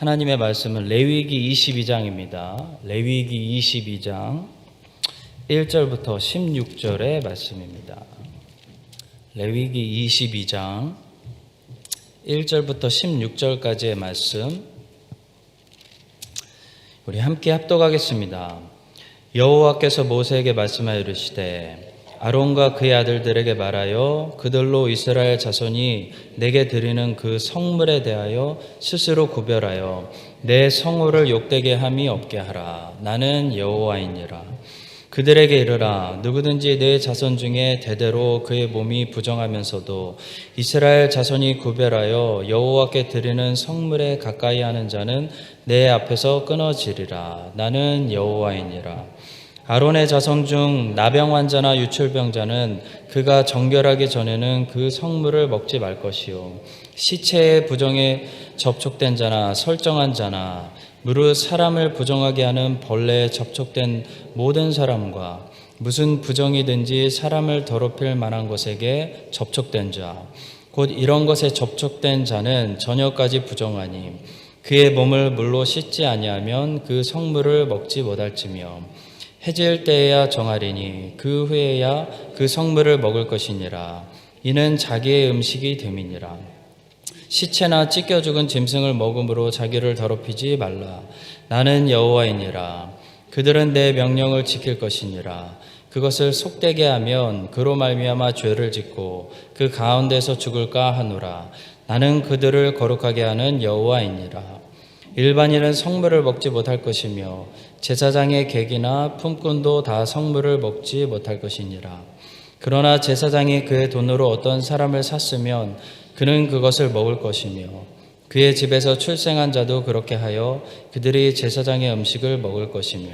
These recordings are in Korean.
하나님의 말씀은 레위기 22장입니다. 레위기 22장 1절부터 16절의 말씀입니다. 레위기 22장 1절부터 16절까지의 말씀 우리 함께 합독하겠습니다. 여호와께서 모세에게 말씀하여 이르시되 아론과 그의 아들들에게 말하여 그들로 이스라엘 자손이 내게 드리는 그 성물에 대하여 스스로 구별하여 내 성호를 욕되게 함이 없게 하라. 나는 여호와이니라. 그들에게 이르라. 누구든지 내 자손 중에 대대로 그의 몸이 부정하면서도 이스라엘 자손이 구별하여 여호와께 드리는 성물에 가까이 하는 자는 내 앞에서 끊어지리라. 나는 여호와이니라. 아론의 자손 중 나병 환자나 유출병자는 그가 정결하기 전에는 그 성물을 먹지 말 것이요 시체의 부정에 접촉된 자나 설정한 자나 무릇 사람을 부정하게 하는 벌레에 접촉된 모든 사람과 무슨 부정이든지 사람을 더럽힐 만한 것에게 접촉된 자 곧 이런 것에 접촉된 자는 저녁까지 부정하니 그의 몸을 물로 씻지 아니하면 그 성물을 먹지 못할지며 해질 때에야 정하리니 그 후에야 그 성물을 먹을 것이니라. 이는 자기의 음식이 됨이니라. 시체나 찢겨 죽은 짐승을 먹음으로 자기를 더럽히지 말라. 나는 여호와이니라. 그들은 내 명령을 지킬 것이니라. 그것을 속되게 하면 그로 말미암아 죄를 짓고 그 가운데서 죽을까 하노라. 나는 그들을 거룩하게 하는 여호와이니라. 일반인은 성물을 먹지 못할 것이며 제사장의 객이나 품꾼도 다 성물을 먹지 못할 것이니라. 그러나 제사장이 그의 돈으로 어떤 사람을 샀으면 그는 그것을 먹을 것이며 그의 집에서 출생한 자도 그렇게 하여 그들이 제사장의 음식을 먹을 것이며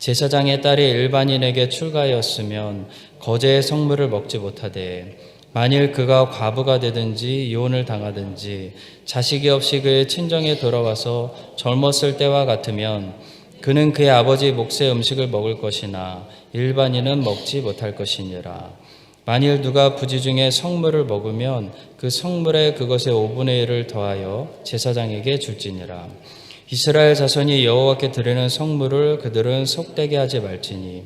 제사장의 딸이 일반인에게 출가하였으면 거제의 성물을 먹지 못하되 만일 그가 과부가 되든지 이혼을 당하든지 자식이 없이 그의 친정에 돌아와서 젊었을 때와 같으면 그는 그의 아버지 몫의 음식을 먹을 것이나 일반인은 먹지 못할 것이니라. 만일 누가 부지 중에 성물을 먹으면 그 성물에 그것의 5분의 1을 더하여 제사장에게 줄지니라. 이스라엘 자손이 여호와께 드리는 성물을 그들은 속되게 하지 말지니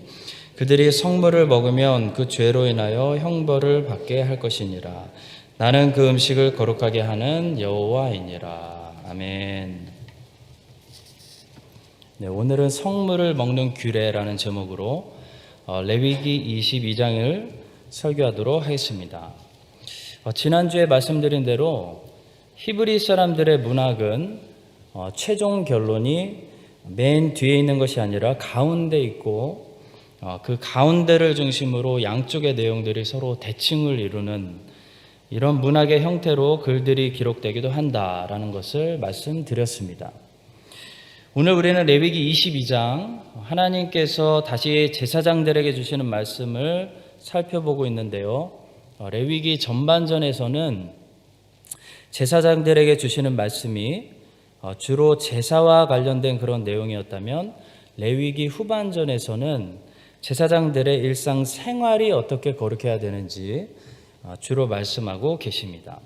그들이 성물을 먹으면 그 죄로 인하여 형벌을 받게 할 것이니라. 나는 그 음식을 거룩하게 하는 여호와이니라. 아멘. 네, 오늘은 성물을 먹는 규례라는 제목으로 레위기 22장을 설교하도록 하겠습니다. 지난주에 말씀드린 대로 히브리 사람들의 문학은 최종 결론이 맨 뒤에 있는 것이 아니라 가운데 있고 그 가운데를 중심으로 양쪽의 내용들이 서로 대칭을 이루는 이런 문학의 형태로 글들이 기록되기도 한다라는 것을 말씀드렸습니다. 오늘 우리는 레위기 22장 하나님께서 다시 제사장들에게 주시는 말씀을 살펴보고 있는데요. 레위기 전반전에서는 제사장들에게 주시는 말씀이 주로 제사와 관련된 그런 내용이었다면 레위기 후반전에서는 제사장들의 일상 생활이 어떻게 거룩해야 되는지 주로 말씀하고 계십니다.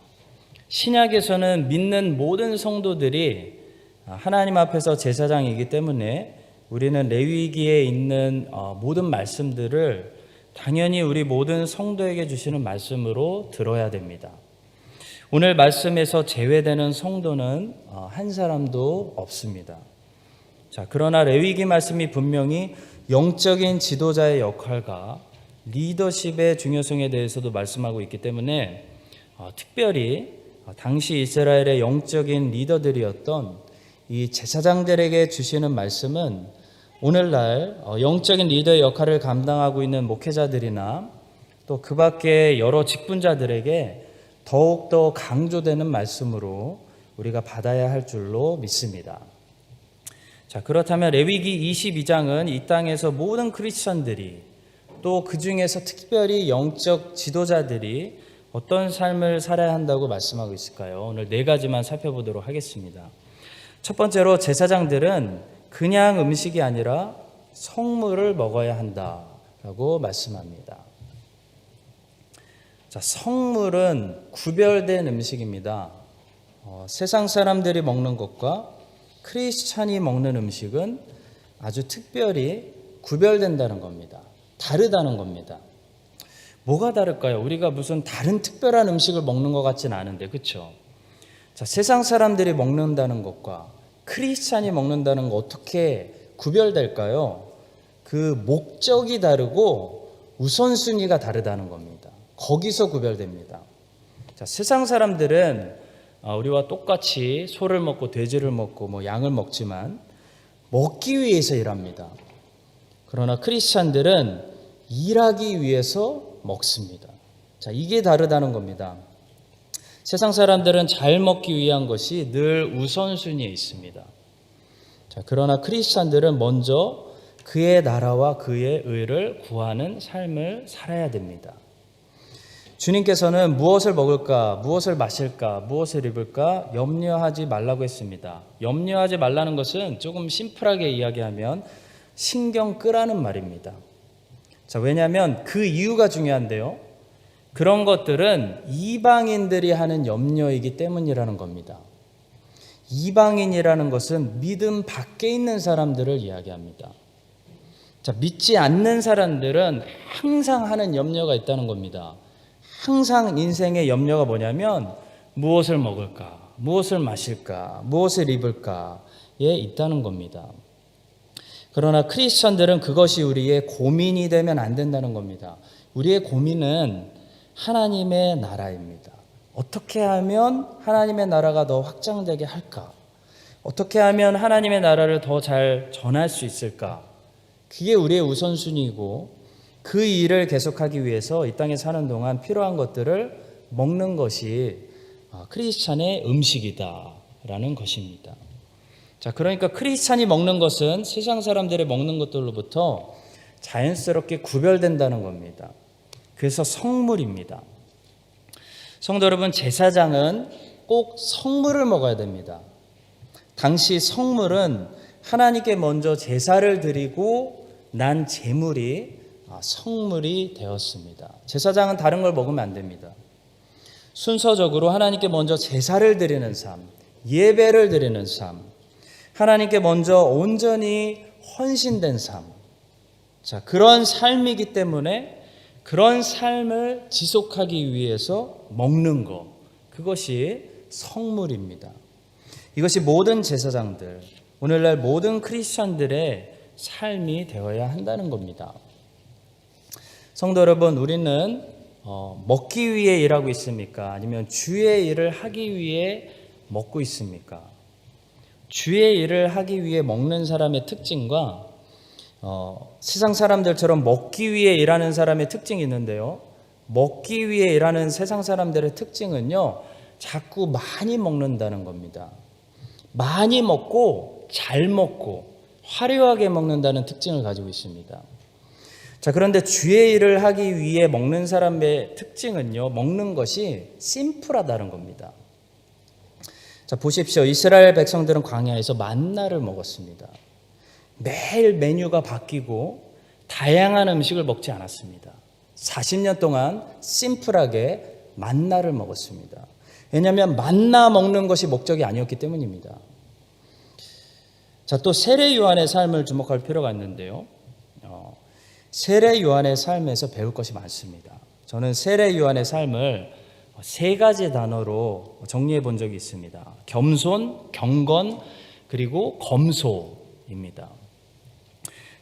신약에서는 믿는 모든 성도들이 하나님 앞에서 제사장이기 때문에 우리는 레위기에 있는 모든 말씀들을 당연히 우리 모든 성도에게 주시는 말씀으로 들어야 됩니다. 오늘 말씀에서 제외되는 성도는 한 사람도 없습니다. 자, 그러나 레위기 말씀이 분명히 영적인 지도자의 역할과 리더십의 중요성에 대해서도 말씀하고 있기 때문에 특별히 당시 이스라엘의 영적인 리더들이었던 이 제사장들에게 주시는 말씀은 오늘날 영적인 리더의 역할을 감당하고 있는 목회자들이나 또 그 밖에 여러 직분자들에게 더욱더 강조되는 말씀으로 우리가 받아야 할 줄로 믿습니다. 자, 그렇다면 레위기 22장은 이 땅에서 모든 크리스천들이 또 그 중에서 특별히 영적 지도자들이 어떤 삶을 살아야 한다고 말씀하고 있을까요? 오늘 4가지만 살펴보도록 하겠습니다. 첫 번째로 제사장들은 그냥 음식이 아니라 성물을 먹어야 한다라고 말씀합니다. 자, 성물은 구별된 음식입니다. 세상 사람들이 먹는 것과 크리스찬이 먹는 음식은 아주 특별히 구별된다는 겁니다. 다르다는 겁니다. 뭐가 다를까요? 우리가 무슨 다른 특별한 음식을 먹는 것 같지는 않은데, 그렇죠? 자, 세상 사람들이 먹는다는 것과 크리스찬이 먹는다는 것 어떻게 구별될까요? 그 목적이 다르고 우선순위가 다르다는 겁니다. 거기서 구별됩니다. 자, 세상 사람들은 우리와 똑같이 소를 먹고 돼지를 먹고 양을 먹지만 먹기 위해서 일합니다. 그러나 크리스찬들은 일하기 위해서 먹습니다. 자, 이게 다르다는 겁니다. 세상 사람들은 잘 먹기 위한 것이 늘 우선순위에 있습니다. 자, 그러나 크리스찬들은 먼저 그의 나라와 그의 의를 구하는 삶을 살아야 됩니다. 주님께서는 무엇을 먹을까, 무엇을 마실까, 무엇을 입을까 염려하지 말라고 했습니다. 염려하지 말라는 것은 조금 심플하게 이야기하면 신경 끄라는 말입니다. 자, 왜냐하면 그 이유가 중요한데요. 그런 것들은 이방인들이 하는 염려이기 때문이라는 겁니다. 이방인이라는 것은 믿음 밖에 있는 사람들을 이야기합니다. 자, 믿지 않는 사람들은 항상 하는 염려가 있다는 겁니다. 항상 인생의 염려가 뭐냐면 무엇을 먹을까, 무엇을 마실까, 무엇을 입을까에 있다는 겁니다. 그러나 크리스천들은 그것이 우리의 고민이 되면 안 된다는 겁니다. 우리의 고민은 하나님의 나라입니다. 어떻게 하면 하나님의 나라가 더 확장되게 할까? 어떻게 하면 하나님의 나라를 더 잘 전할 수 있을까? 그게 우리의 우선순위이고 그 일을 계속하기 위해서 이 땅에 사는 동안 필요한 것들을 먹는 것이 크리스찬의 음식이다라는 것입니다. 자, 그러니까 크리스찬이 먹는 것은 세상 사람들이 먹는 것들로부터 자연스럽게 구별된다는 겁니다. 그래서 성물입니다. 성도 여러분, 제사장은 꼭 성물을 먹어야 됩니다. 당시 성물은 하나님께 먼저 제사를 드리고 난 제물이 성물이 되었습니다. 제사장은 다른 걸 먹으면 안 됩니다. 순서적으로 하나님께 먼저 제사를 드리는 삶, 예배를 드리는 삶, 하나님께 먼저 온전히 헌신된 삶. 자, 그런 삶이기 때문에 그런 삶을 지속하기 위해서 먹는 것, 그것이 성물입니다. 이것이 모든 제사장들, 오늘날 모든 크리스천들의 삶이 되어야 한다는 겁니다. 성도 여러분, 우리는 먹기 위해 일하고 있습니까? 아니면 주의 일을 하기 위해 먹고 있습니까? 주의 일을 하기 위해 먹는 사람의 특징과 세상 사람들처럼 먹기 위해 일하는 사람의 특징이 있는데요. 먹기 위해 일하는 세상 사람들의 특징은요, 자꾸 많이 먹는다는 겁니다. 많이 먹고 잘 먹고 화려하게 먹는다는 특징을 가지고 있습니다. 자, 그런데 주의 일을 하기 위해 먹는 사람의 특징은요, 먹는 것이 심플하다는 겁니다. 자, 보십시오. 이스라엘 백성들은 광야에서 만나를 먹었습니다. 매일 메뉴가 바뀌고 다양한 음식을 먹지 않았습니다. 40년 동안 심플하게 만나를 먹었습니다. 왜냐하면 만나 먹는 것이 목적이 아니었기 때문입니다. 자, 또 세례 요한의 삶을 주목할 필요가 있는데요. 세례 요한의 삶에서 배울 것이 많습니다. 저는 세례 요한의 삶을 세 가지 단어로 정리해 본 적이 있습니다. 겸손, 경건, 그리고 검소입니다.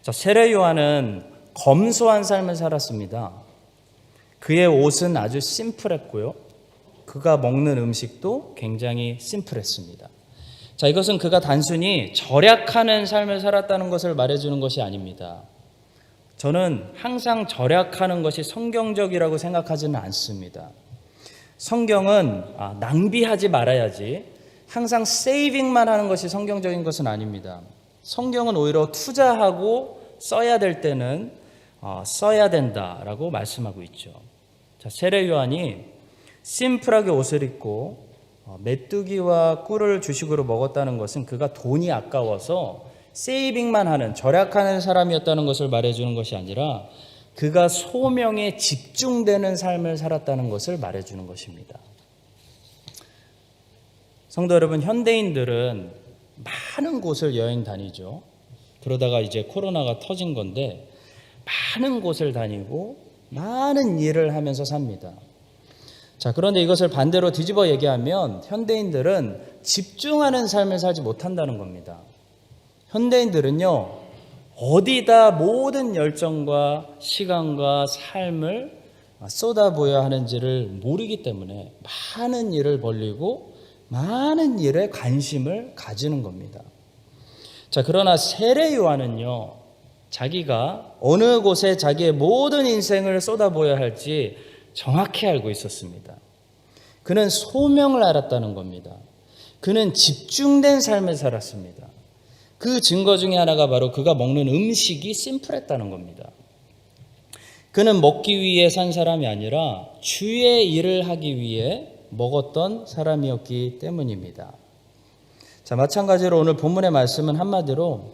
자, 세례 요한은 검소한 삶을 살았습니다. 그의 옷은 아주 심플했고요. 그가 먹는 음식도 굉장히 심플했습니다. 자, 이것은 그가 단순히 절약하는 삶을 살았다는 것을 말해주는 것이 아닙니다. 저는 항상 절약하는 것이 성경적이라고 생각하지는 않습니다. 성경은 낭비하지 말아야지 항상 세이빙만 하는 것이 성경적인 것은 아닙니다. 성경은 오히려 투자하고 써야 될 때는 써야 된다라고 말씀하고 있죠. 자, 세례 요한이 심플하게 옷을 입고 메뚜기와 꿀을 주식으로 먹었다는 것은 그가 돈이 아까워서 세이빙만 하는, 절약하는 사람이었다는 것을 말해주는 것이 아니라 그가 소명에 집중되는 삶을 살았다는 것을 말해주는 것입니다. 성도 여러분, 현대인들은 많은 곳을 여행 다니죠. 그러다가 이제 코로나가 터진 건데 많은 곳을 다니고 많은 일을 하면서 삽니다. 자, 그런데 이것을 반대로 뒤집어 얘기하면 현대인들은 집중하는 삶을 살지 못한다는 겁니다. 현대인들은요, 어디다 모든 열정과 시간과 삶을 쏟아부어야 하는지를 모르기 때문에 많은 일을 벌리고 많은 일에 관심을 가지는 겁니다. 자, 그러나 세례 요한은요, 자기가 어느 곳에 자기의 모든 인생을 쏟아부어야 할지 정확히 알고 있었습니다. 그는 소명을 알았다는 겁니다. 그는 집중된 삶을 살았습니다. 그 증거 중에 하나가 바로 그가 먹는 음식이 심플했다는 겁니다. 그는 먹기 위해 산 사람이 아니라 주의 일을 하기 위해 먹었던 사람이었기 때문입니다. 자, 마찬가지로 오늘 본문의 말씀은 한마디로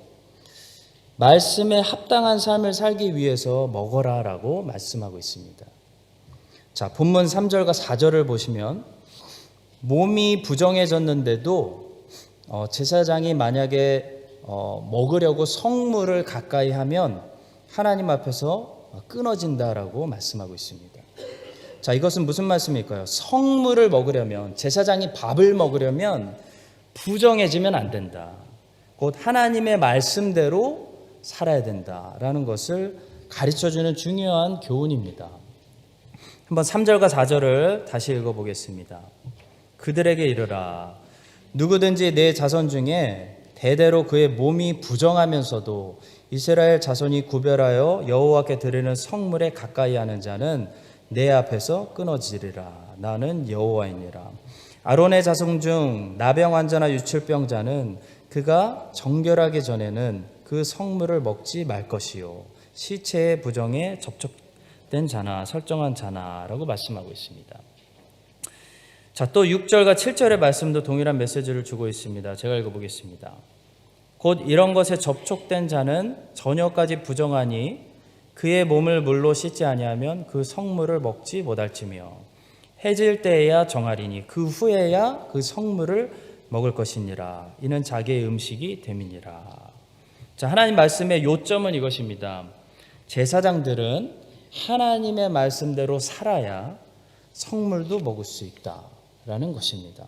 말씀에 합당한 삶을 살기 위해서 먹어라라고 말씀하고 있습니다. 자, 본문 3절과 4절을 보시면 몸이 부정해졌는데도 제사장이 만약에 먹으려고 성물을 가까이 하면 하나님 앞에서 끊어진다라고 말씀하고 있습니다. 자, 이것은 무슨 말씀일까요? 성물을 먹으려면, 제사장이 밥을 먹으려면 부정해지면 안 된다. 곧 하나님의 말씀대로 살아야 된다라는 것을 가르쳐주는 중요한 교훈입니다. 한번 3절과 4절을 다시 읽어보겠습니다. 그들에게 이르라. 누구든지 내 자손 중에 대대로 그의 몸이 부정하면서도 이스라엘 자손이 구별하여 여호와께 드리는 성물에 가까이 하는 자는 내 앞에서 끊어지리라. 나는 여호와이니라. 아론의 자손 중 나병 환자나 유출병자는 그가 정결하기 전에는 그 성물을 먹지 말 것이요 시체의 부정에 접촉된 자나 설정한 자나라고 말씀하고 있습니다. 자, 또 6절과 7절의 말씀도 동일한 메시지를 주고 있습니다. 제가 읽어보겠습니다. 곧 이런 것에 접촉된 자는 저녁까지 부정하니 그의 몸을 물로 씻지 아니하면 그 성물을 먹지 못할지며 해질 때에야 정하리니 그 후에야 그 성물을 먹을 것이니라. 이는 자기의 음식이 됨이니라. 자, 하나님 말씀의 요점은 이것입니다. 제사장들은 하나님의 말씀대로 살아야 성물도 먹을 수 있다라는 것입니다.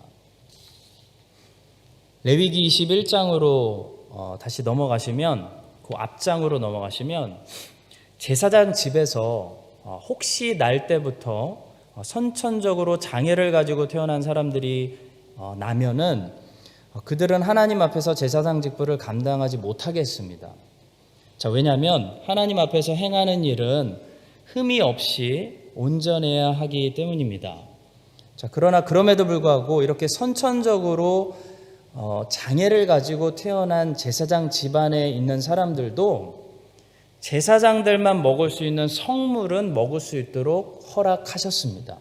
레위기 21장으로 다시 넘어가시면, 그 앞장으로 넘어가시면 제사장 집에서 혹시 날 때부터 선천적으로 장애를 가지고 태어난 사람들이 나면은 그들은 하나님 앞에서 제사장 직분을 감당하지 못하게 했습니다. 자, 왜냐하면 하나님 앞에서 행하는 일은 흠이 없이 온전해야 하기 때문입니다. 자, 그러나 그럼에도 불구하고 이렇게 선천적으로 장애를 가지고 태어난 제사장 집안에 있는 사람들도 제사장들만 먹을 수 있는 성물은 먹을 수 있도록 허락하셨습니다.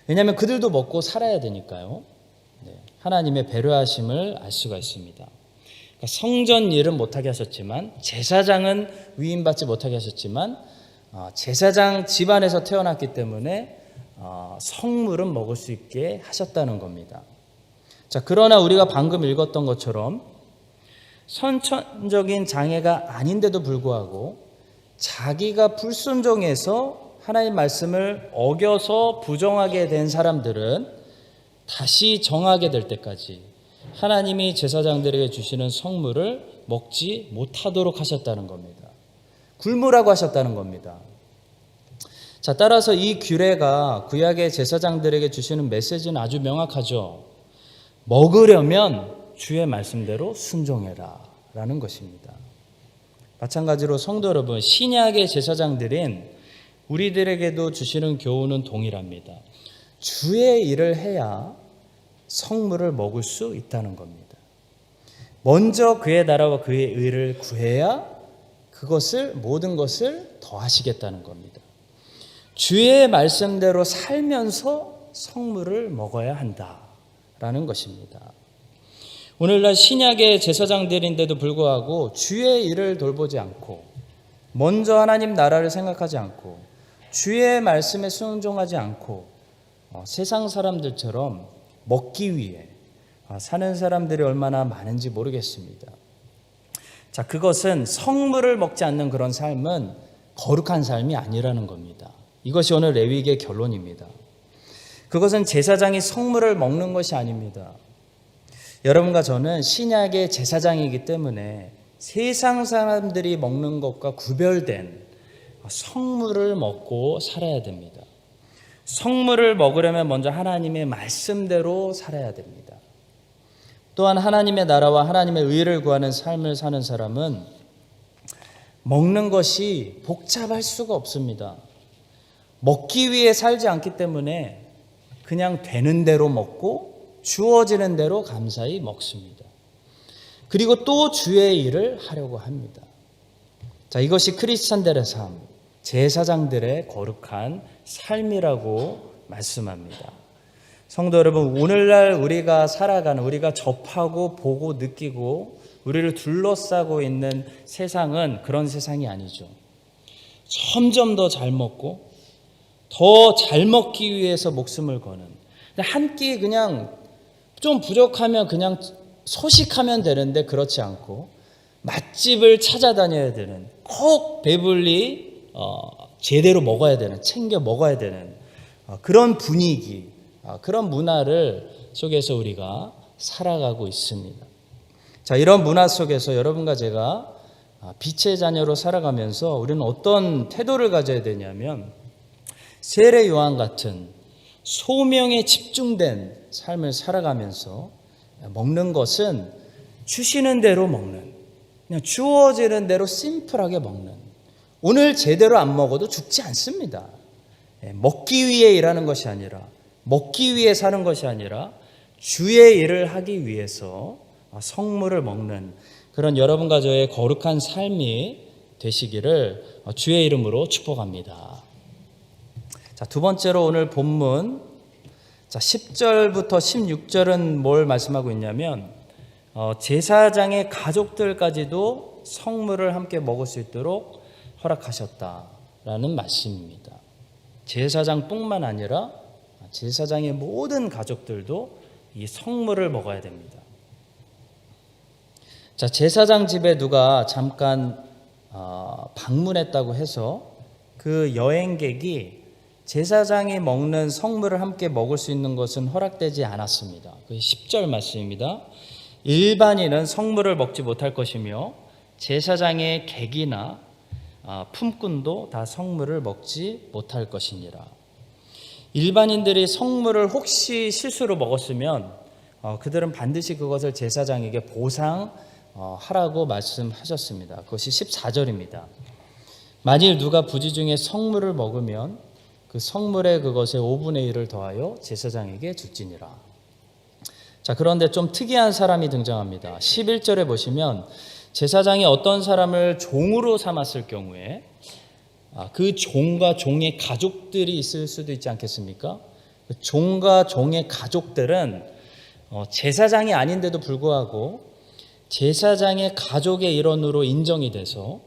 왜냐하면 그들도 먹고 살아야 되니까요. 하나님의 배려하심을 알 수가 있습니다. 그러니까 성전 일은 못하게 하셨지만, 제사장은 위임받지 못하게 하셨지만, 제사장 집안에서 태어났기 때문에 성물은 먹을 수 있게 하셨다는 겁니다. 자, 그러나 우리가 방금 읽었던 것처럼 선천적인 장애가 아닌데도 불구하고 자기가 불순종해서 하나님 말씀을 어겨서 부정하게 된 사람들은 다시 정하게 될 때까지 하나님이 제사장들에게 주시는 성물을 먹지 못하도록 하셨다는 겁니다. 굶으라고 하셨다는 겁니다. 자, 따라서 이 규례가 구약의 제사장들에게 주시는 메시지는 아주 명확하죠. 먹으려면 주의 말씀대로 순종해라 라는 것입니다. 마찬가지로 성도 여러분, 신약의 제사장들인 우리들에게도 주시는 교훈은 동일합니다. 주의 일을 해야 성물을 먹을 수 있다는 겁니다. 먼저 그의 나라와 그의 의를 구해야 그것을, 모든 것을 더하시겠다는 겁니다. 주의 말씀대로 살면서 성물을 먹어야 한다라는 것입니다. 오늘날 신약의 제사장들인데도 불구하고 주의 일을 돌보지 않고, 먼저 하나님 나라를 생각하지 않고, 주의 말씀에 순종하지 않고 세상 사람들처럼 먹기 위해, 사는 사람들이 얼마나 많은지 모르겠습니다. 자, 그것은 성물을 먹지 않는 그런 삶은 거룩한 삶이 아니라는 겁니다. 이것이 오늘 레위기의 결론입니다. 그것은 제사장이 성물을 먹는 것이 아닙니다. 여러분과 저는 신약의 제사장이기 때문에 세상 사람들이 먹는 것과 구별된 성물을 먹고 살아야 됩니다. 성물을 먹으려면 먼저 하나님의 말씀대로 살아야 됩니다. 또한 하나님의 나라와 하나님의 의를 구하는 삶을 사는 사람은 먹는 것이 복잡할 수가 없습니다. 먹기 위해 살지 않기 때문에 그냥 되는 대로 먹고 주어지는 대로 감사히 먹습니다. 그리고 또 주의 일을 하려고 합니다. 자, 이것이 크리스찬들의 삶, 제사장들의 거룩한 삶이라고 말씀합니다. 성도 여러분, 오늘날 우리가 살아가는, 우리가 접하고 보고 느끼고 우리를 둘러싸고 있는 세상은 그런 세상이 아니죠. 점점 더 잘 먹고 더 잘 먹기 위해서 목숨을 거는, 한 끼 그냥 좀 부족하면 그냥 소식하면 되는데 그렇지 않고 맛집을 찾아다녀야 되는, 꼭 배불리 제대로 먹어야 되는, 챙겨 먹어야 되는 그런 분위기, 그런 문화를 속에서 우리가 살아가고 있습니다. 자, 이런 문화 속에서 여러분과 제가 빛의 자녀로 살아가면서 우리는 어떤 태도를 가져야 되냐면, 세례 요한 같은 소명에 집중된 삶을 살아가면서 먹는 것은 주시는 대로 먹는, 그냥 주어지는 대로 심플하게 먹는, 오늘 제대로 안 먹어도 죽지 않습니다. 먹기 위해 일하는 것이 아니라, 먹기 위해 사는 것이 아니라 주의 일을 하기 위해서 성물을 먹는 그런 여러분과 저의 거룩한 삶이 되시기를 주의 이름으로 축복합니다. 자, 두 번째로 오늘 본문 10절부터 16절은 뭘 말씀하고 있냐면, 제사장의 가족들까지도 성물을 함께 먹을 수 있도록 허락하셨다라는 말씀입니다. 제사장뿐만 아니라 제사장의 모든 가족들도 이 성물을 먹어야 됩니다. 자, 제사장 집에 누가 잠깐 방문했다고 해서 그 여행객이 제사장이 먹는 성물을 함께 먹을 수 있는 것은 허락되지 않았습니다. 그 10절 말씀입니다. 일반인은 성물을 먹지 못할 것이며 제사장의 객이나 품꾼도 다 성물을 먹지 못할 것이니라. 일반인들이 성물을 혹시 실수로 먹었으면 그들은 반드시 그것을 제사장에게 보상하라고 말씀하셨습니다. 그것이 14절입니다. 만일 누가 부지 중에 성물을 먹으면 그 성물에 그것의 5분의 1을 더하여 제사장에게 줄지니라. 자, 그런데 좀 특이한 사람이 등장합니다. 11절에 보시면 제사장이 어떤 사람을 종으로 삼았을 경우에 그 종과 종의 가족들이 있을 수도 있지 않겠습니까? 종과 종의 가족들은 제사장이 아닌데도 불구하고 제사장의 가족의 일원으로 인정이 돼서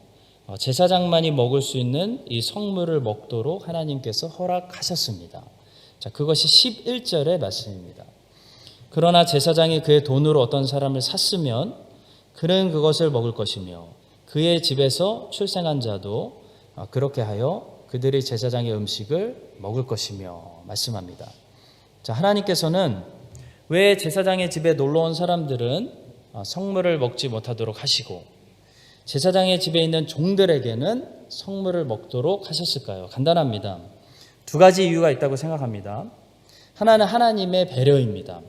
제사장만이 먹을 수 있는 이 성물을 먹도록 하나님께서 허락하셨습니다. 자, 그것이 11절의 말씀입니다. 그러나 제사장이 그의 돈으로 어떤 사람을 샀으면 그는 그것을 먹을 것이며 그의 집에서 출생한 자도 그렇게 하여 그들이 제사장의 음식을 먹을 것이며 말씀합니다. 자, 하나님께서는 왜 제사장의 집에 놀러온 사람들은 성물을 먹지 못하도록 하시고 제사장의 집에 있는 종들에게는 성물을 먹도록 하셨을까요? 간단합니다. 두 가지 이유가 있다고 생각합니다. 하나는 하나님의 배려입니다.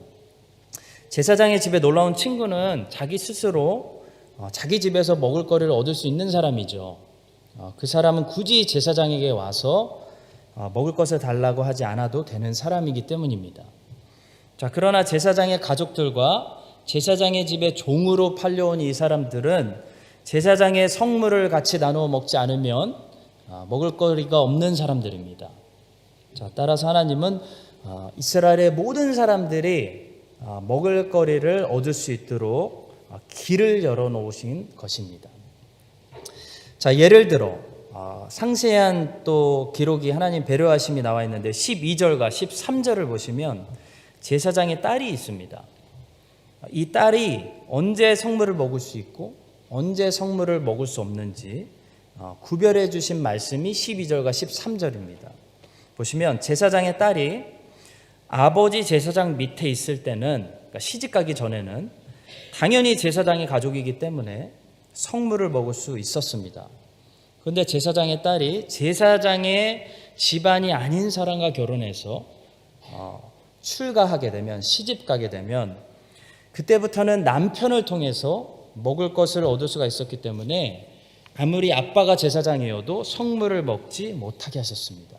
제사장의 집에 놀러온 친구는 자기 스스로 자기 집에서 먹을 거리를 얻을 수 있는 사람이죠. 그 사람은 굳이 제사장에게 와서 먹을 것을 달라고 하지 않아도 되는 사람이기 때문입니다. 자, 그러나 제사장의 가족들과 제사장의 집에 종으로 팔려온 이 사람들은 제사장의 성물을 같이 나누어 먹지 않으면 먹을 거리가 없는 사람들입니다. 자, 따라서 하나님은 이스라엘의 모든 사람들이 먹을 거리를 얻을 수 있도록 길을 열어놓으신 것입니다. 자, 예를 들어 상세한 또 기록이 하나님 배려하심이 나와 있는데 12절과 13절을 보시면 제사장의 딸이 있습니다. 이 딸이 언제 성물을 먹을 수 있고 언제 성물을 먹을 수 없는지 구별해 주신 말씀이 12절과 13절입니다. 보시면 제사장의 딸이 아버지 제사장 밑에 있을 때는, 그러니까 시집가기 전에는 당연히 제사장의 가족이기 때문에 성물을 먹을 수 있었습니다. 그런데 제사장의 딸이 제사장의 집안이 아닌 사람과 결혼해서 출가하게 되면, 시집가게 되면 그때부터는 남편을 통해서 먹을 것을 얻을 수가 있었기 때문에 아무리 아빠가 제사장이어도 성물을 먹지 못하게 하셨습니다.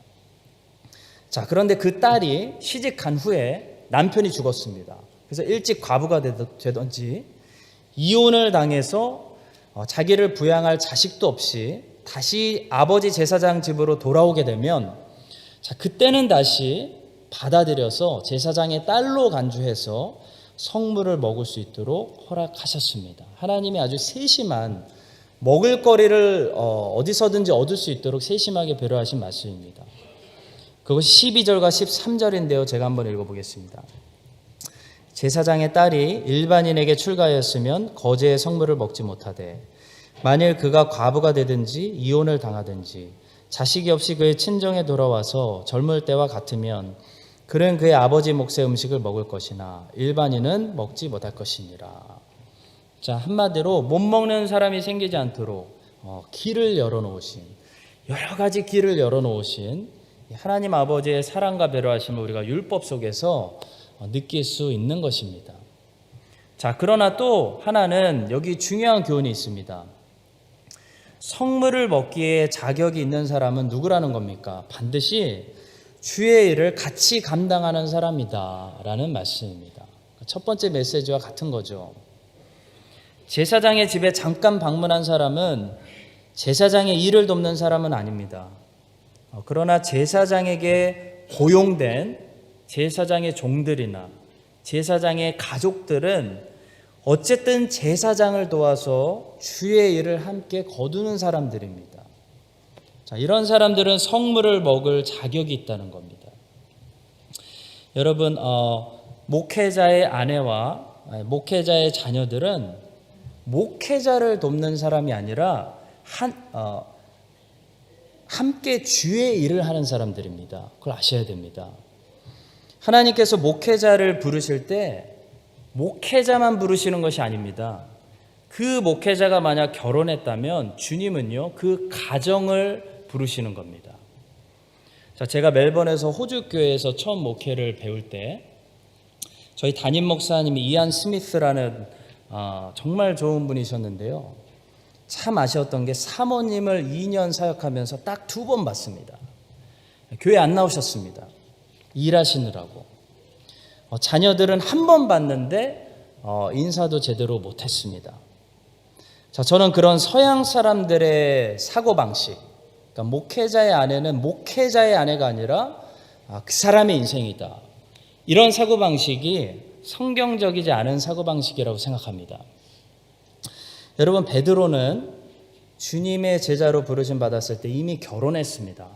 자, 그런데 그 딸이 시집간 후에 남편이 죽었습니다. 그래서 일찍 과부가 되든지 이혼을 당해서 자기를 부양할 자식도 없이 다시 아버지 제사장 집으로 돌아오게 되면, 자, 그때는 다시 받아들여서 제사장의 딸로 간주해서 성물을 먹을 수 있도록 허락하셨습니다. 하나님이 아주 세심한, 먹을 거리를 어디서든지 얻을 수 있도록 세심하게 배려하신 말씀입니다. 그것이 12절과 13절인데요. 제가 한번 읽어보겠습니다. 제사장의 딸이 일반인에게 출가하였으면 거제의 성물을 먹지 못하되 만일 그가 과부가 되든지 이혼을 당하든지 자식이 없이 그의 친정에 돌아와서 젊을 때와 같으면 그는 그의 아버지 몫의 음식을 먹을 것이나 일반인은 먹지 못할 것이니라. 자, 한마디로 못 먹는 사람이 생기지 않도록 길을 열어놓으신, 여러 가지 길을 열어놓으신 하나님 아버지의 사랑과 배려하심을 우리가 율법 속에서 느낄 수 있는 것입니다. 자, 그러나 또 하나는 여기 중요한 교훈이 있습니다. 성물을 먹기에 자격이 있는 사람은 누구라는 겁니까? 반드시 주의 일을 같이 감당하는 사람이다 라는 말씀입니다. 첫 번째 메시지와 같은 거죠. 제사장의 집에 잠깐 방문한 사람은 제사장의 일을 돕는 사람은 아닙니다. 그러나 제사장에게 고용된 제사장의 종들이나 제사장의 가족들은 어쨌든 제사장을 도와서 주의 일을 함께 거두는 사람들입니다. 자, 이런 사람들은 성물을 먹을 자격이 있다는 겁니다. 여러분, 목회자의 아내와 목회자의 자녀들은 목회자를 돕는 사람이 아니라 함께 주의 일을 하는 사람들입니다. 그걸 아셔야 됩니다. 하나님께서 목회자를 부르실 때 목회자만 부르시는 것이 아닙니다. 그 목회자가 만약 결혼했다면 주님은요, 그 가정을 부르시는 겁니다. 자, 제가 멜번에서 호주교회에서 처음 목회를 배울 때 저희 담임 목사님이 이안 스미스라는 정말 좋은 분이셨는데요. 참 아쉬웠던 게 사모님을 2년 사역하면서 딱 2번 봤습니다. 교회 안 나오셨습니다. 일하시느라고. 자녀들은 한 번 봤는데 인사도 제대로 못했습니다. 자, 저는 그런 서양 사람들의 사고방식, 그러니까 목회자의 아내는 목회자의 아내가 아니라 그 사람의 인생이다, 이런 사고방식이 성경적이지 않은 사고방식이라고 생각합니다. 여러분, 베드로는 주님의 제자로 부르심 받았을 때 이미 결혼했습니다.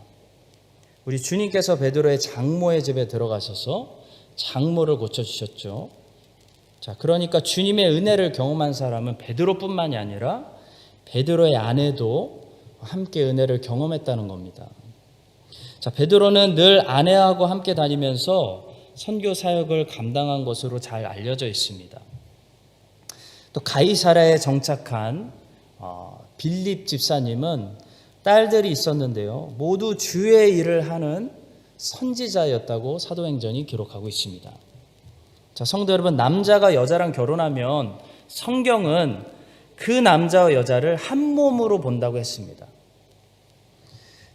우리 주님께서 베드로의 장모의 집에 들어가셔서 장모를 고쳐주셨죠. 자, 그러니까 주님의 은혜를 경험한 사람은 베드로뿐만이 아니라 베드로의 아내도 함께 은혜를 경험했다는 겁니다. 자, 베드로는 늘 아내하고 함께 다니면서 선교 사역을 감당한 것으로 잘 알려져 있습니다. 또 가이사랴에 정착한 빌립 집사님은 딸들이 있었는데요, 모두 주의 일을 하는 선지자였다고 사도행전이 기록하고 있습니다. 자, 성도 여러분, 남자가 여자랑 결혼하면 성경은 그 남자와 여자를 한 몸으로 본다고 했습니다.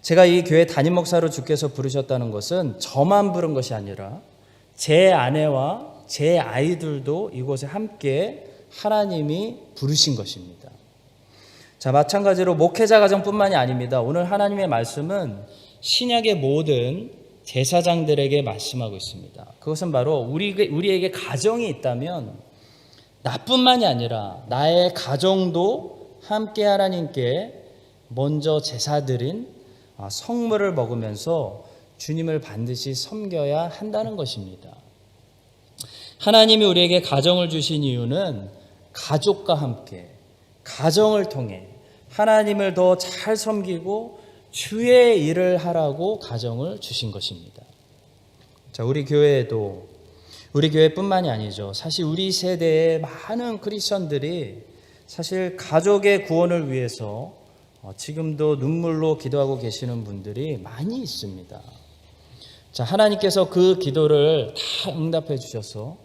제가 이 교회 담임 목사로 주께서 부르셨다는 것은 저만 부른 것이 아니라 제 아내와 제 아이들도 이곳에 함께 하나님이 부르신 것입니다. 자, 마찬가지로 목회자 가정뿐만이 아닙니다. 오늘 하나님의 말씀은 신약의 모든 제사장들에게 말씀하고 있습니다. 그것은 바로 우리에게 가정이 있다면 나뿐만이 아니라 나의 가정도 함께 하나님께 먼저 제사드린 성물을 먹으면서 주님을 반드시 섬겨야 한다는 것입니다. 하나님이 우리에게 가정을 주신 이유는 가족과 함께, 가정을 통해 하나님을 더 잘 섬기고 주의 일을 하라고 가정을 주신 것입니다. 자, 우리 교회에도, 우리 교회뿐만이 아니죠. 사실 우리 세대의 많은 크리스천들이 사실 가족의 구원을 위해서 지금도 눈물로 기도하고 계시는 분들이 많이 있습니다. 자, 하나님께서 그 기도를 다 응답해 주셔서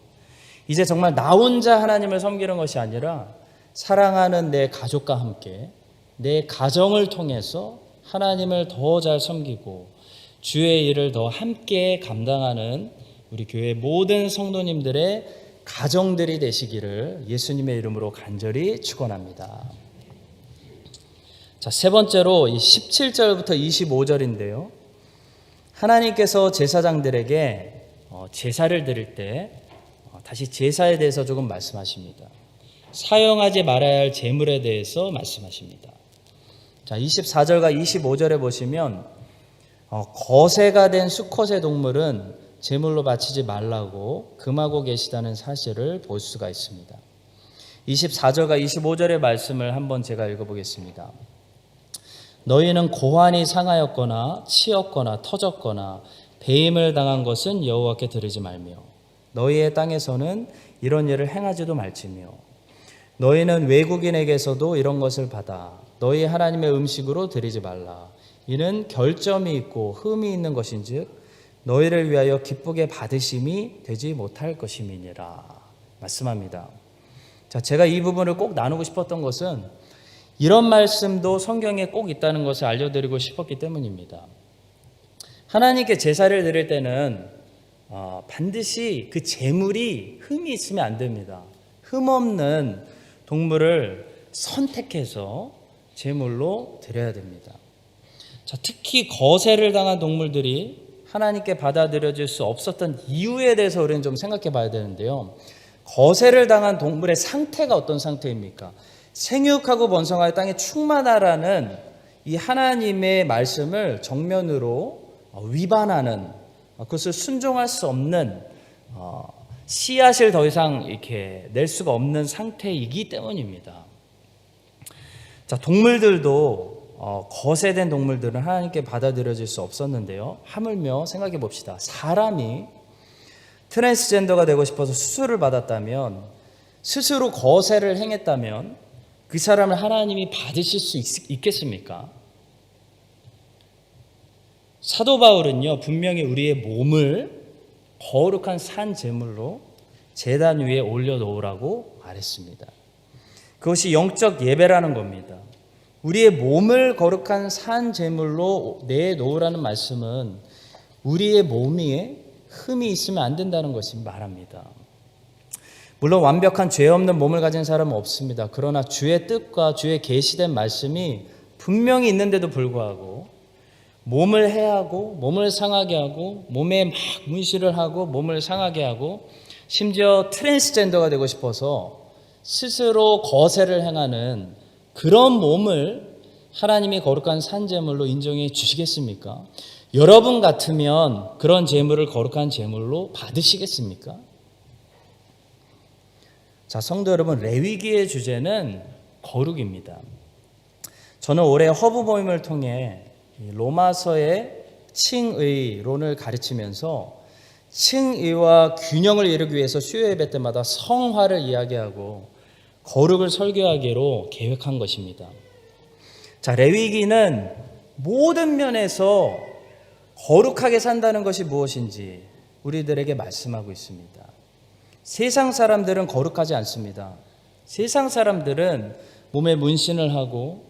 이제 정말 나 혼자 하나님을 섬기는 것이 아니라 사랑하는 내 가족과 함께 내 가정을 통해서 하나님을 더 잘 섬기고 주의 일을 더 함께 감당하는 우리 교회 모든 성도님들의 가정들이 되시기를 예수님의 이름으로 간절히 축원합니다. 자, 세 번째로 이 17절부터 25절인데요. 하나님께서 제사장들에게 제사를 드릴 때 다시 제사에 대해서 조금 말씀하십니다. 사용하지 말아야 할 제물에 대해서 말씀하십니다. 자, 24절과 25절에 보시면 거세가 된 수컷의 동물은 제물로 바치지 말라고 금하고 계시다는 사실을 볼 수가 있습니다. 24절과 25절의 말씀을 한번 제가 읽어보겠습니다. 너희는 고환이 상하였거나 치였거나 터졌거나 배임을 당한 것은 여호와께 드리지 말며 너희의 땅에서는 이런 일을 행하지도 말지며 너희는 외국인에게서도 이런 것을 받아 너희 하나님의 음식으로 드리지 말라. 이는 결점이 있고 흠이 있는 것인즉 너희를 위하여 기쁘게 받으심이 되지 못할 것임이니라 말씀합니다. 자, 제가 이 부분을 꼭 나누고 싶었던 것은 이런 말씀도 성경에 꼭 있다는 것을 알려드리고 싶었기 때문입니다. 하나님께 제사를 드릴 때는 반드시 그 제물이 흠이 있으면 안 됩니다. 흠 없는 동물을 선택해서 제물로 드려야 됩니다. 자, 특히 거세를 당한 동물들이 하나님께 받아들여질 수 없었던 이유에 대해서 우리는 좀 생각해 봐야 되는데요. 거세를 당한 동물의 상태가 어떤 상태입니까? 생육하고 번성하여 땅에 충만하라는 이 하나님의 말씀을 정면으로 위반하는, 그것을 순종할 수 없는, 씨앗을 더 이상 이렇게 낼 수가 없는 상태이기 때문입니다. 자, 동물들도 거세된 동물들은 하나님께 받아들여질 수 없었는데요. 하물며 생각해 봅시다. 사람이 트랜스젠더가 되고 싶어서 수술을 받았다면, 스스로 거세를 행했다면 그 사람을 하나님이 받으실 수 있겠습니까? 사도 바울은요, 분명히 우리의 몸을 거룩한 산 제물로 제단 위에 올려놓으라고 말했습니다. 그것이 영적 예배라는 겁니다. 우리의 몸을 거룩한 산 제물로 내놓으라는 말씀은 우리의 몸에 흠이 있으면 안 된다는 것을 말합니다. 물론 완벽한 죄 없는 몸을 가진 사람은 없습니다. 그러나 주의 뜻과 주의 계시된 말씀이 분명히 있는데도 불구하고 몸을 해하고 몸을 상하게 하고 몸에 막 문신을 하고 몸을 상하게 하고 심지어 트랜스젠더가 되고 싶어서 스스로 거세를 행하는 그런 몸을 하나님이 거룩한 산제물로 인정해 주시겠습니까? 여러분 같으면 그런 제물을 거룩한 제물로 받으시겠습니까? 자, 성도 여러분, 레위기의 주제는 거룩입니다. 저는 올해 허브 모임을 통해 로마서의 칭의론을 가르치면서 칭의와 균형을 이루기 위해서 수요 예배 때마다 성화를 이야기하고 거룩을 설교하기로 계획한 것입니다. 자, 레위기는 모든 면에서 거룩하게 산다는 것이 무엇인지 우리들에게 말씀하고 있습니다. 세상 사람들은 거룩하지 않습니다. 세상 사람들은 몸에 문신을 하고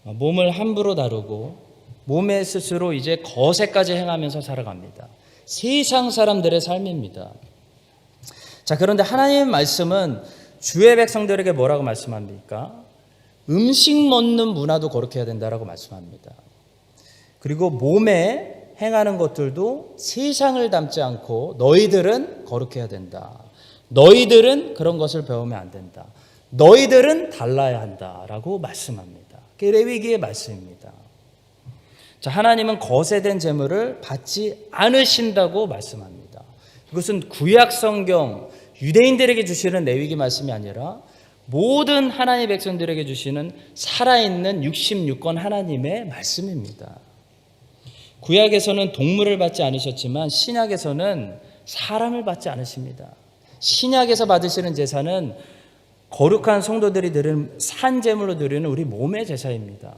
몸을 함부로 다루고 몸에 스스로 이제 거세까지 행하면서 살아갑니다. 세상 사람들의 삶입니다. 자, 그런데 하나님의 말씀은 주의 백성들에게 뭐라고 말씀합니까? 음식 먹는 문화도 거룩해야 된다라고 말씀합니다. 그리고 몸에 행하는 것들도 세상을 닮지 않고 너희들은 거룩해야 된다. 너희들은 그런 것을 배우면 안 된다. 너희들은 달라야 한다라고 말씀합니다. 그게 레위기의 말씀입니다. 자, 하나님은 거세된 제물을 받지 않으신다고 말씀합니다. 이것은 구약 성경 유대인들에게 주시는 레위기 말씀이 아니라 모든 하나님의 백성들에게 주시는 살아있는 66권 하나님의 말씀입니다. 구약에서는 동물을 받지 않으셨지만 신약에서는 사람을 받지 않으십니다. 신약에서 받으시는 제사는 거룩한 성도들이 드리는 산제물로 드리는 우리 몸의 제사입니다.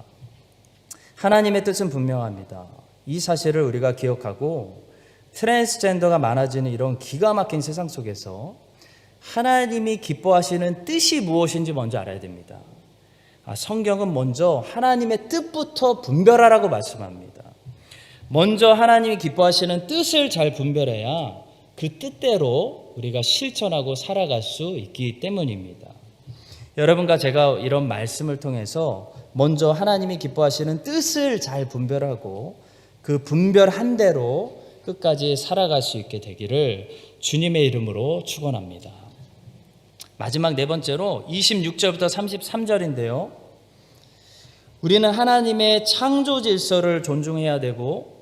하나님의 뜻은 분명합니다. 이 사실을 우리가 기억하고 트랜스젠더가 많아지는 이런 기가 막힌 세상 속에서 하나님이 기뻐하시는 뜻이 무엇인지 먼저 알아야 됩니다. 성경은 먼저 하나님의 뜻부터 분별하라고 말씀합니다. 먼저 하나님이 기뻐하시는 뜻을 잘 분별해야 그 뜻대로 우리가 실천하고 살아갈 수 있기 때문입니다. 여러분과 제가 이런 말씀을 통해서 먼저 하나님이 기뻐하시는 뜻을 잘 분별하고 그 분별한 대로 끝까지 살아갈 수 있게 되기를 주님의 이름으로 축원합니다. 마지막 네 번째로 26절부터 33절인데요. 우리는 하나님의 창조 질서를 존중해야 되고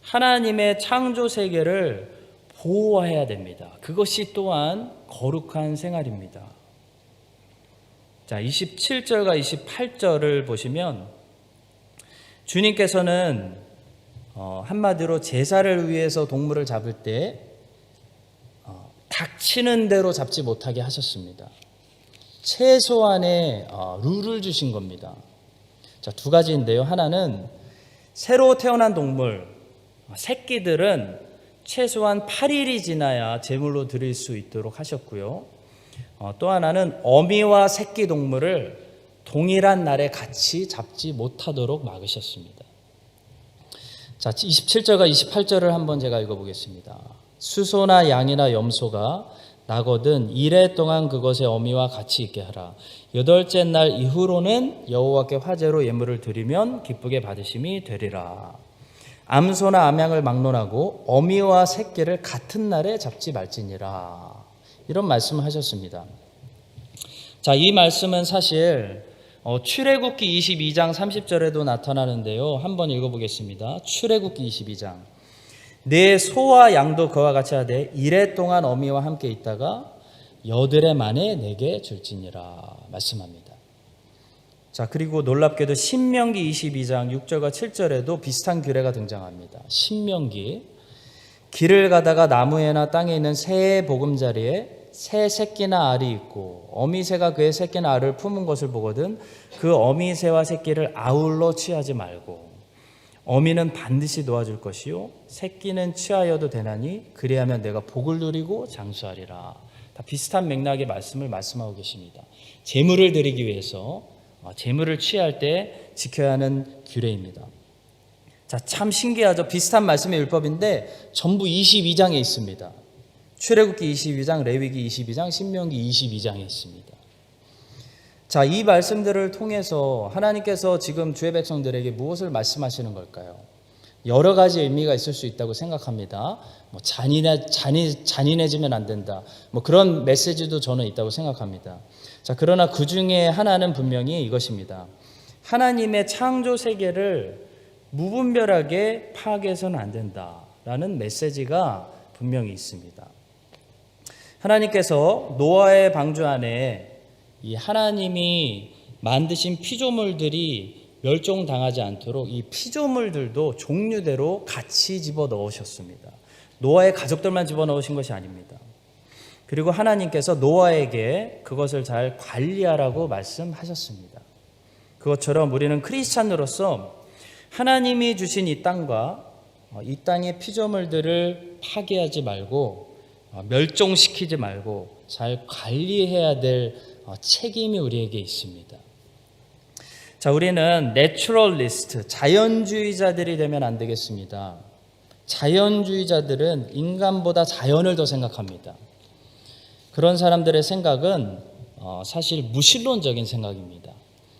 하나님의 창조 세계를 보호해야 됩니다. 그것이 또한 거룩한 생활입니다. 자, 27절과 28절을 보시면 주님께서는 한마디로 제사를 위해서 동물을 잡을 때 닥치는 대로 잡지 못하게 하셨습니다. 최소한의 룰을 주신 겁니다. 자, 두 가지인데요. 하나는 새로 태어난 동물, 새끼들은 최소한 8일이 지나야 제물로 드릴 수 있도록 하셨고요. 또 하나는 어미와 새끼 동물을 동일한 날에 같이 잡지 못하도록 막으셨습니다. 자, 27절과 28절을 한번 제가 읽어보겠습니다. 수소나 양이나 염소가 나거든 이래 동안 그것의 어미와 같이 있게 하라. 8째 날 이후로는 여호와께 화제로 예물을 드리면 기쁘게 받으심이 되리라. 암소나 암양을 막론하고 어미와 새끼를 같은 날에 잡지 말지니라. 이런 말씀을 하셨습니다. 자, 이 말씀은 사실 출애굽기 22장 30절에도 나타나는데요. 한번 읽어보겠습니다. 출애굽기 22장. 내 소와 양도 그와 같이 하되 이래 동안 어미와 함께 있다가 8해 만에 내게 줄지니라 말씀합니다. 자, 그리고 놀랍게도 신명기 22장 6절과 7절에도 비슷한 규례가 등장합니다. 신명기, 길을 가다가 나무에나 땅에 있는 새의 보금자리에 새 새끼나 알이 있고 어미새가 그의 새끼나 알을 품은 것을 보거든 그 어미새와 새끼를 아울러 취하지 말고 어미는 반드시 놓아줄 것이요 새끼는 취하여도 되나니 그리하면 내가 복을 누리고 장수하리라. 다 비슷한 맥락의 말씀을 말씀하고 계십니다. 제물을 드리기 위해서 제물을 취할 때 지켜야 하는 규례입니다. 자, 참 신기하죠. 비슷한 말씀의 율법인데 전부 22장에 있습니다. 출애굽기 22장, 레위기 22장, 신명기 22장에 있습니다. 자, 이 말씀들을 통해서 하나님께서 지금 주의 백성들에게 무엇을 말씀하시는 걸까요? 여러 가지 의미가 있을 수 있다고 생각합니다. 잔인해지면 안 된다. 그런 메시지도 저는 있다고 생각합니다. 자, 그러나 그 중에 하나는 분명히 이것입니다. 하나님의 창조 세계를 무분별하게 파괴해서는 안 된다라는 메시지가 분명히 있습니다. 하나님께서 노아의 방주 안에 이 하나님이 만드신 피조물들이 멸종당하지 않도록 이 피조물들도 종류대로 같이 집어넣으셨습니다. 노아의 가족들만 집어넣으신 것이 아닙니다. 그리고 하나님께서 노아에게 그것을 잘 관리하라고 말씀하셨습니다. 그것처럼 우리는 크리스찬으로서 하나님이 주신 이 땅과 이 땅의 피조물들을 파괴하지 말고 멸종시키지 말고 잘 관리해야 될 책임이 우리에게 있습니다. 자, 우리는 내추럴리스트, 자연주의자들이 되면 안 되겠습니다. 자연주의자들은 인간보다 자연을 더 생각합니다. 그런 사람들의 생각은 사실 무신론적인 생각입니다.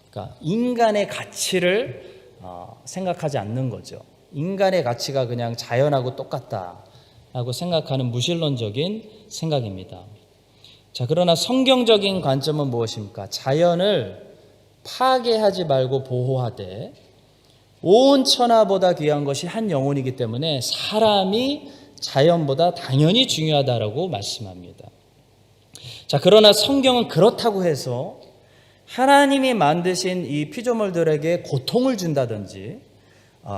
그러니까 인간의 가치를 생각하지 않는 거죠. 인간의 가치가 그냥 자연하고 똑같다라고 생각하는 무신론적인 생각입니다. 자, 그러나 성경적인 관점은 무엇입니까? 자연을 파괴하지 말고 보호하되 온 천하보다 귀한 것이 한 영혼이기 때문에 사람이 자연보다 당연히 중요하다라고 말씀합니다. 자, 그러나 성경은 그렇다고 해서 하나님이 만드신 이 피조물들에게 고통을 준다든지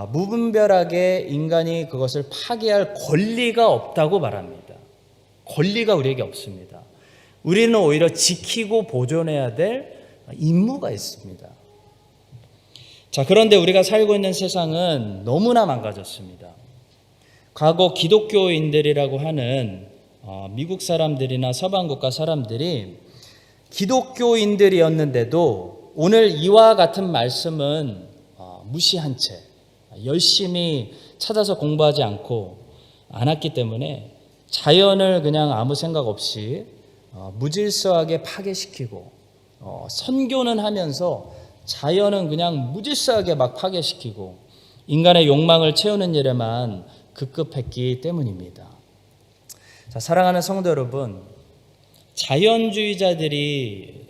무분별하게 인간이 그것을 파괴할 권리가 없다고 말합니다. 권리가 우리에게 없습니다. 우리는 오히려 지키고 보존해야 될 임무가 있습니다. 자, 그런데 우리가 살고 있는 세상은 너무나 망가졌습니다. 과거 기독교인들이라고 하는 미국 사람들이나 서방 국가 사람들이 기독교인들이었는데도 오늘 이와 같은 말씀은 무시한 채 열심히 찾아서 공부하지 않았기 때문에 자연을 그냥 아무 생각 없이 무질서하게 파괴시키고 선교는 하면서 자연은 그냥 무질서하게 막 파괴시키고 인간의 욕망을 채우는 일에만 급급했기 때문입니다. 자, 사랑하는 성도 여러분, 자연주의자들이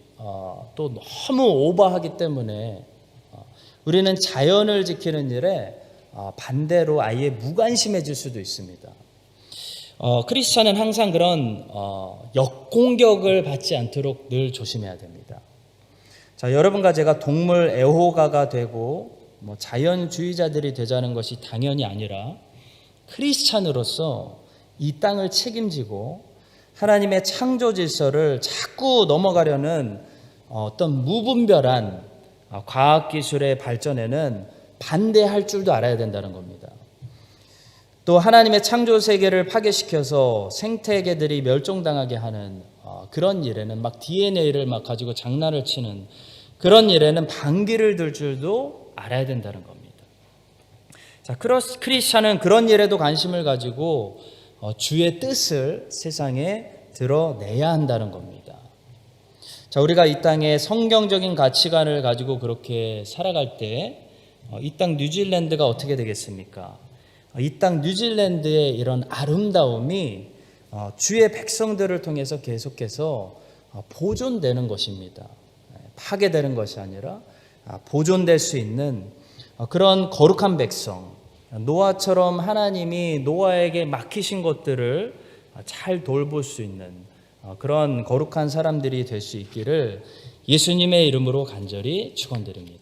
또 너무 오버하기 때문에 우리는 자연을 지키는 일에 반대로 아예 무관심해질 수도 있습니다. 크리스찬은 항상 그런 역공격을 받지 않도록 늘 조심해야 됩니다. 자, 여러분과 제가 동물 애호가가 되고 자연주의자들이 되자는 것이 당연히 아니라 크리스찬으로서 이 땅을 책임지고 하나님의 창조 질서를 자꾸 넘어가려는 어떤 무분별한 과학기술의 발전에는 반대할 줄도 알아야 된다는 겁니다. 또 하나님의 창조 세계를 파괴시켜서 생태계들이 멸종당하게 하는 그런 일에는 막 DNA를 막 가지고 장난을 치는 그런 일에는 반기를 들 줄도 알아야 된다는 겁니다. 자, 크리스찬은 그런 일에도 관심을 가지고 주의 뜻을 세상에 드러내야 한다는 겁니다. 자, 우리가 이 땅에 성경적인 가치관을 가지고 그렇게 살아갈 때 이 땅 뉴질랜드가 어떻게 되겠습니까? 이 땅 뉴질랜드의 이런 아름다움이 주의 백성들을 통해서 계속해서 보존되는 것입니다. 파괴되는 것이 아니라 보존될 수 있는 그런 거룩한 백성, 노아처럼 하나님이 노아에게 맡기신 것들을 잘 돌볼 수 있는 그런 거룩한 사람들이 될 수 있기를 예수님의 이름으로 간절히 축원드립니다.